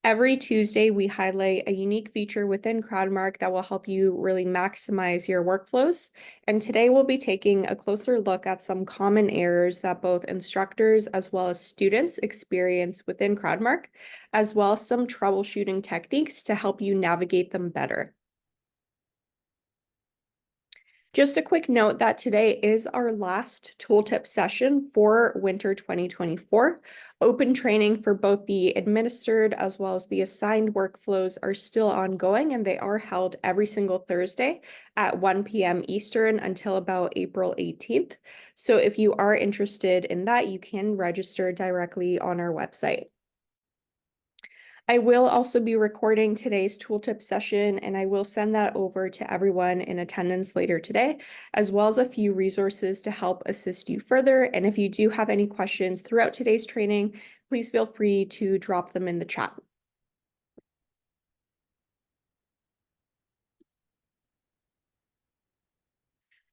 Every Tuesday, we highlight a unique feature within CrowdMark that will help you really maximize your workflows. And today we'll be taking a closer look at some common errors that both instructors as well as students experience within CrowdMark, as well as some troubleshooting techniques to help you navigate them better. Just a quick note that today is our last tooltip session for winter 2024. Open training for both the administered as well as the assigned workflows are still ongoing, and they are held every single Thursday at 1 p.m. Eastern until about April 18th. So if you are interested in that, you can register directly on our website. I will also be recording today's tooltip session, and I will send that over to everyone in attendance later today, as well as a few resources to help assist you further. And if you do have any questions throughout today's training, please feel free to drop them in the chat.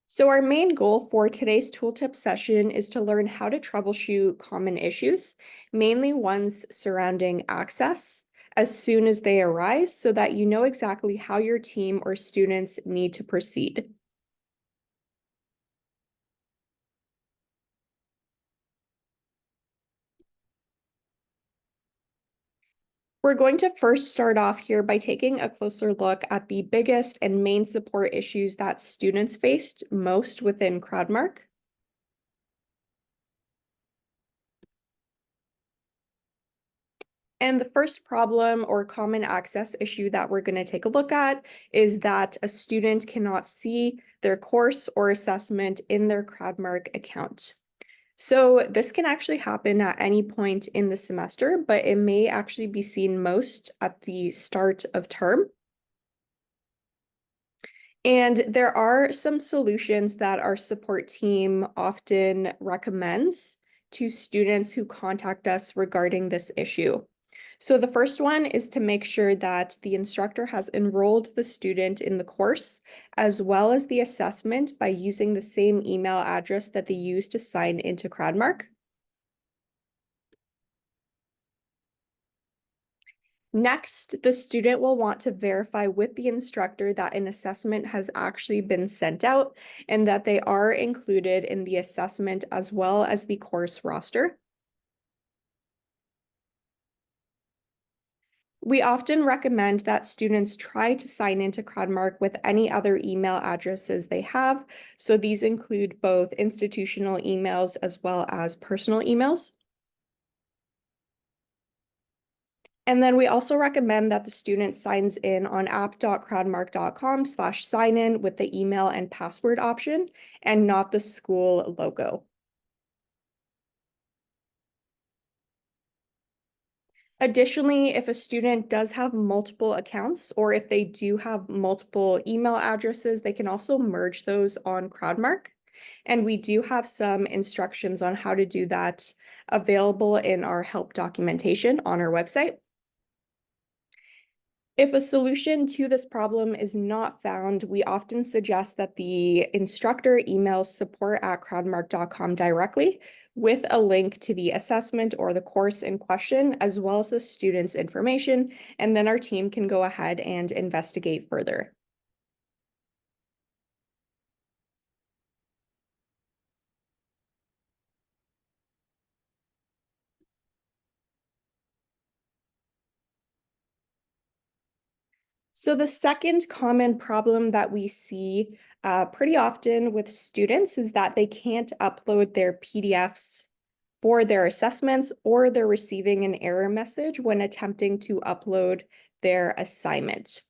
So our main goal for today's tooltip session is to learn how to troubleshoot common issues, mainly ones surrounding access, as soon as they arise so that you know exactly how your team or students need to proceed. We're going to first start off here by taking a closer look at the biggest and main support issues that students faced most within CrowdMark. And the first problem or common access issue that we're going to take a look at is that a student cannot see their course or assessment in their CrowdMark account. So this can actually happen at any point in the semester, but it may actually be seen most at the start of term. And there are some solutions that our support team often recommends to students who contact us regarding this issue. So the first one is to make sure that the instructor has enrolled the student in the course, as well as the assessment, by using the same email address that they use to sign into CrowdMark. Next, the student will want to verify with the instructor that an assessment has actually been sent out and that they are included in the assessment as well as the course roster. We often recommend that students try to sign into CrowdMark with any other email addresses they have. So these include both institutional emails as well as personal emails. And then we also recommend that the student signs in on app.crowdmark.com/sign-in with the email and password option and not the school logo. Additionally, if a student does have multiple accounts or if they do have multiple email addresses, they can also merge those on CrowdMark. And we do have some instructions on how to do that available in our help documentation on our website. If a solution to this problem is not found, we often suggest that the instructor emails support@crowdmark.com directly with a link to the assessment or the course in question, as well as the student's information, and then our team can go ahead and investigate further. So the second common problem that we see pretty often with students is that they can't upload their PDFs for their assessments, or they're receiving an error message when attempting to upload their assignment.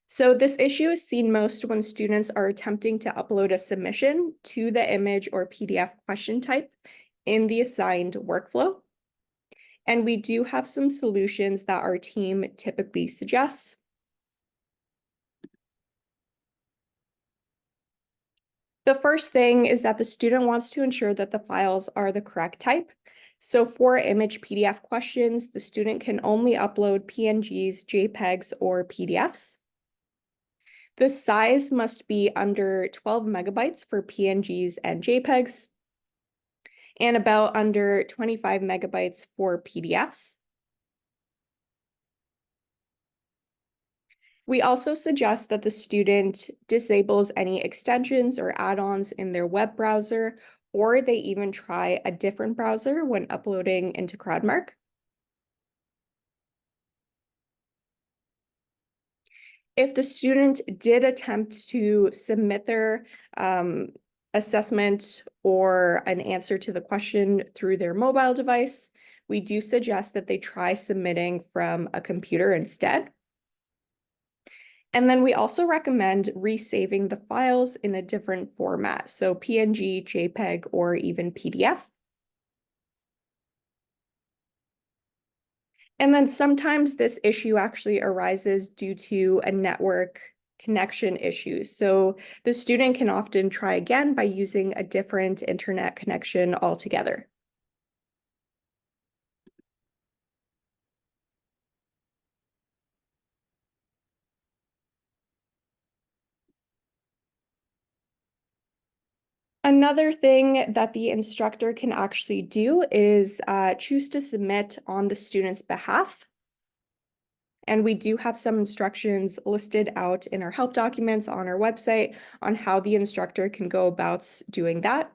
So this issue is seen most when students are attempting to upload a submission to the image or PDF question type in the assigned workflow. And we do have some solutions that our team typically suggests. The first thing is that the student wants to ensure that the files are the correct type. So for image PDF questions, the student can only upload PNGs, JPEGs, or PDFs. The size must be under 12 megabytes for PNGs and JPEGs, and about under 25 megabytes for PDFs. We also suggest that the student disables any extensions or add-ons in their web browser, or they even try a different browser when uploading into CrowdMark. If the student did attempt to submit their assessment or an answer to the question through their mobile device, we do suggest that they try submitting from a computer instead. And then we also recommend resaving the files in a different format, so PNG, JPEG, or even PDF. And then sometimes this issue actually arises due to a network connection issue. So the student can often try again by using a different internet connection altogether. Another thing that the instructor can actually do is choose to submit on the student's behalf. And we do have some instructions listed out in our help documents on our website on how the instructor can go about doing that.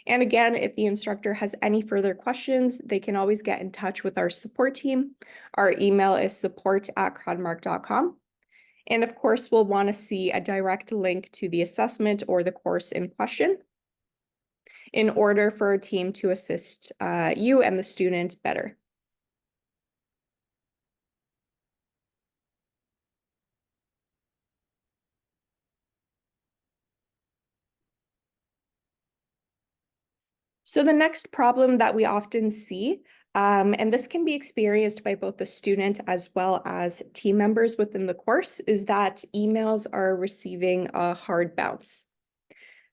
And again, if the instructor has any further questions, they can always get in touch with our support team. Our email is support@crowdmark.com. And of course, we'll want to see a direct link to the assessment or the course in question in order for our team to assist you and the student better. So the next problem that we often see, and this can be experienced by both the student as well as team members within the course, is that emails are receiving a hard bounce.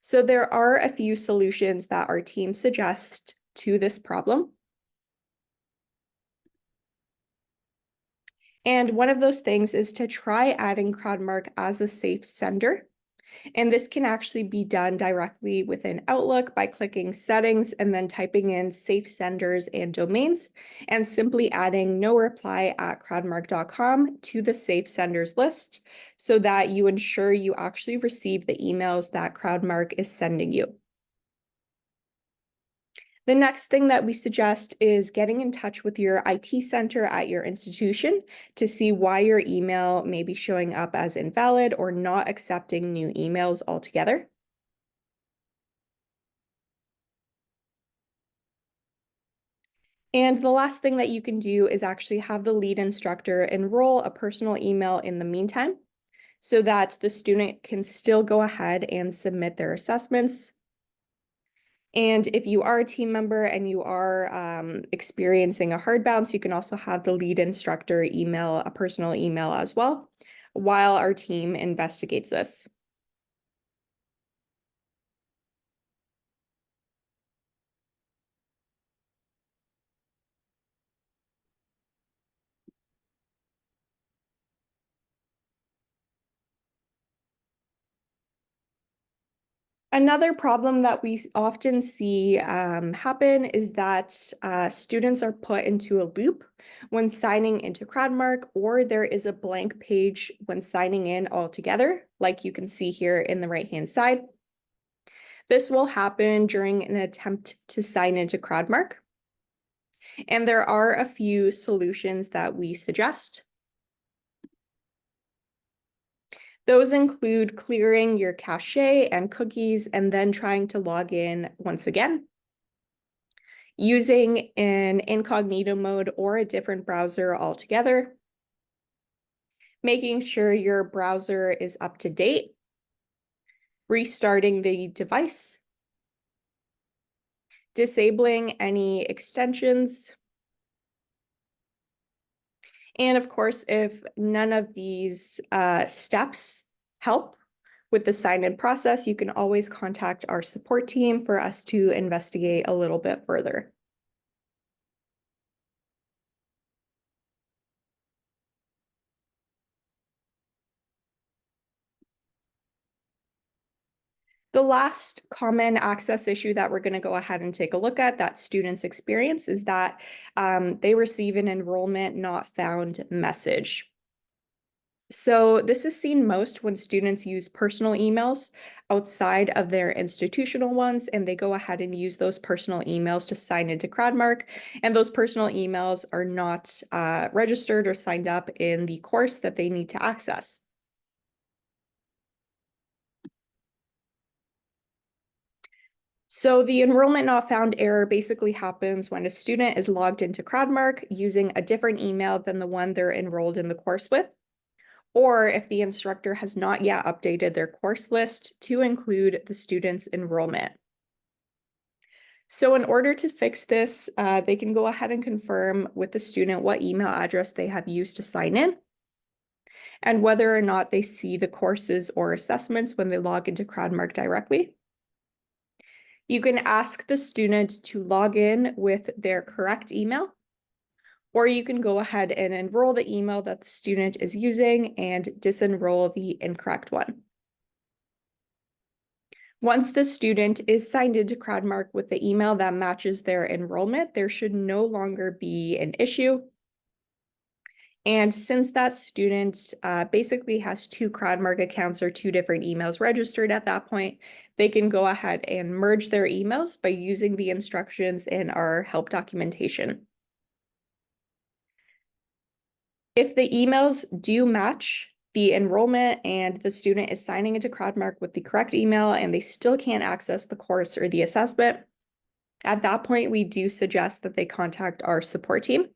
So there are a few solutions that our team suggests to this problem. And one of those things is to try adding CrowdMark as a safe sender. And this can actually be done directly within Outlook by clicking settings and then typing in safe senders and domains and simply adding no reply at crowdmark.com to the safe senders list so that you ensure you actually receive the emails that CrowdMark is sending you. The next thing that we suggest is getting in touch with your IT center at your institution to see why your email may be showing up as invalid or not accepting new emails altogether. And the last thing that you can do is actually have the lead instructor enroll a personal email in the meantime so that the student can still go ahead and submit their assessments. And if you are a team member and you are experiencing a hard bounce, you can also have the lead instructor email a personal email as well while our team investigates this. Another problem that we often see happen is that students are put into a loop when signing into CrowdMark, or there is a blank page when signing in altogether, like you can see here in the right-hand side. This will happen during an attempt to sign into CrowdMark. And there are a few solutions that we suggest. Those include clearing your cache and cookies and then trying to log in once again, using an incognito mode or a different browser altogether, making sure your browser is up to date, restarting the device, disabling any extensions, and of course, if none of these steps help with the sign-in process, you can always contact our support team for us to investigate a little bit further. The last common access issue that we're going to go ahead and take a look at that students experience is that they receive an enrollment not found message. So this is seen most when students use personal emails outside of their institutional ones, and they go ahead and use those personal emails to sign into CrowdMark. And those personal emails are not registered or signed up in the course that they need to access. So the enrollment not found error basically happens when a student is logged into CrowdMark using a different email than the one they're enrolled in the course with, or if the instructor has not yet updated their course list to include the student's enrollment. So in order to fix this, they can go ahead and confirm with the student what email address they have used to sign in and whether or not they see the courses or assessments when they log into CrowdMark directly. You can ask the student to log in with their correct email, or you can go ahead and enroll the email that the student is using and disenroll the incorrect one. Once the student is signed into CrowdMark with the email that matches their enrollment, there should no longer be an issue. And since that student basically has two CrowdMark accounts or two different emails registered at that point, they can go ahead and merge their emails by using the instructions in our help documentation. If the emails do match the enrollment and the student is signing into CrowdMark with the correct email and they still can't access the course or the assessment, at that point, we do suggest that they contact our support team.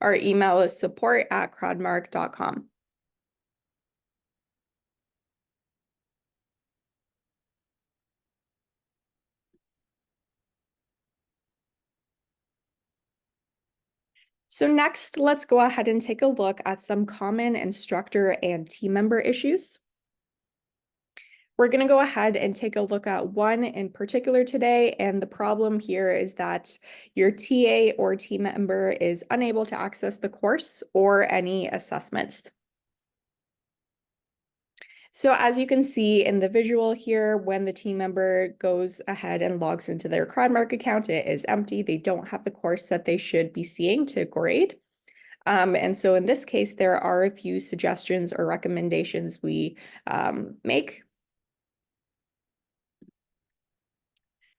Our email is support@crowdmark.com. So next, let's go ahead and take a look at some common instructor and team member issues. We're going to go ahead and take a look at one in particular today, and the problem here is that your TA or team member is unable to access the course or any assessments. So as you can see in the visual here, when the team member goes ahead and logs into their CrowdMark account, it is empty. They don't have the course that they should be seeing to grade. And so in this case, there are a few suggestions or recommendations we make.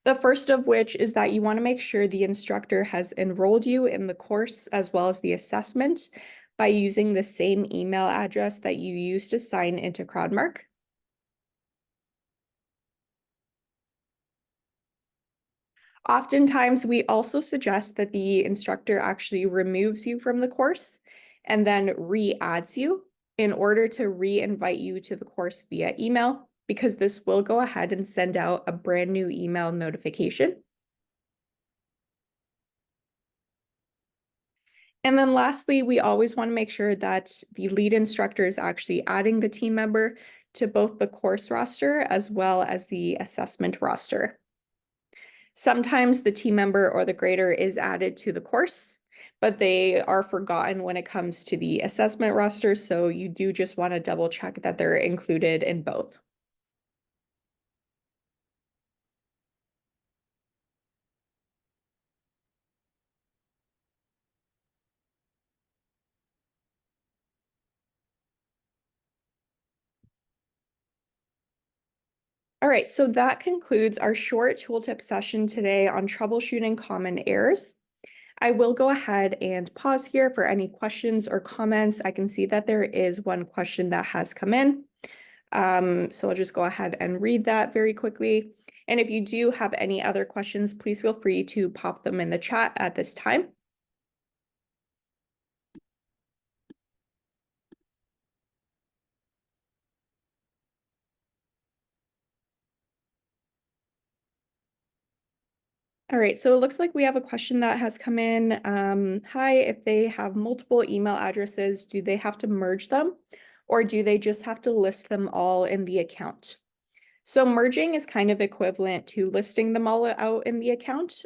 The first of which is that you want to make sure the instructor has enrolled you in the course as well as the assessment by using the same email address that you used to sign into CrowdMark. Oftentimes, we also suggest that the instructor actually removes you from the course and then re-adds you in order to re-invite you to the course via email, because this will go ahead and send out a brand new email notification. And then lastly, we always want to make sure that the lead instructor is actually adding the team member to both the course roster as well as the assessment roster. Sometimes the team member or the grader is added to the course, but they are forgotten when it comes to the assessment roster, so you do just want to double check that they're included in both. All right, so that concludes our short tooltip session today on troubleshooting common errors. I will go ahead and pause here for any questions or comments. I can see that there is one question that has come in. So I'll just go ahead and read that very quickly. And if you do have any other questions, please feel free to pop them in the chat at this time. All right, so it looks like we have a question that has come in. Hi, if they have multiple email addresses, do they have to merge them, or do they just have to list them all in the account? So merging is kind of equivalent to listing them all out in the account.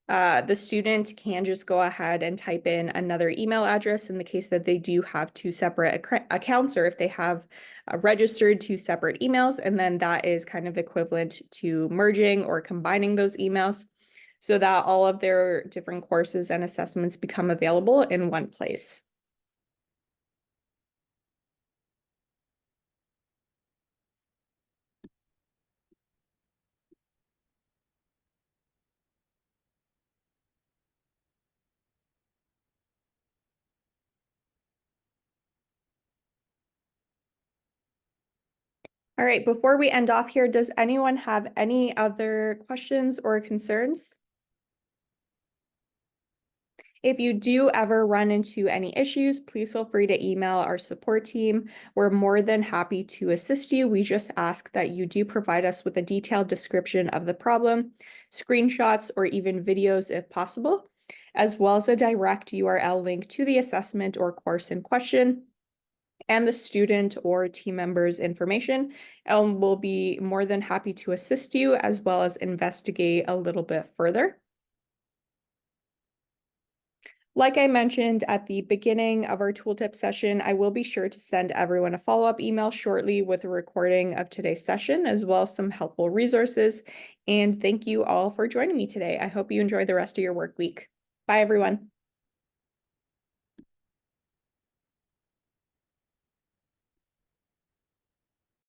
The student can just go ahead and type in another email address in the case that they do have two separate accounts, or if they have registered two separate emails, and then that is kind of equivalent to merging or combining those emails so that all of their different courses and assessments become available in one place. All right, before we end off here, does anyone have any other questions or concerns? If you do ever run into any issues, please feel free to email our support team. We're more than happy to assist you. We just ask that you do provide us with a detailed description of the problem, screenshots, or even videos if possible, as well as a direct URL link to the assessment or course in question and the student or team member's information. And we'll be more than happy to assist you as well as investigate a little bit further. Like I mentioned at the beginning of our tooltip session, I will be sure to send everyone a follow-up email shortly with a recording of today's session, as well as some helpful resources. And thank you all for joining me today. I hope you enjoy the rest of your work week. Bye, everyone.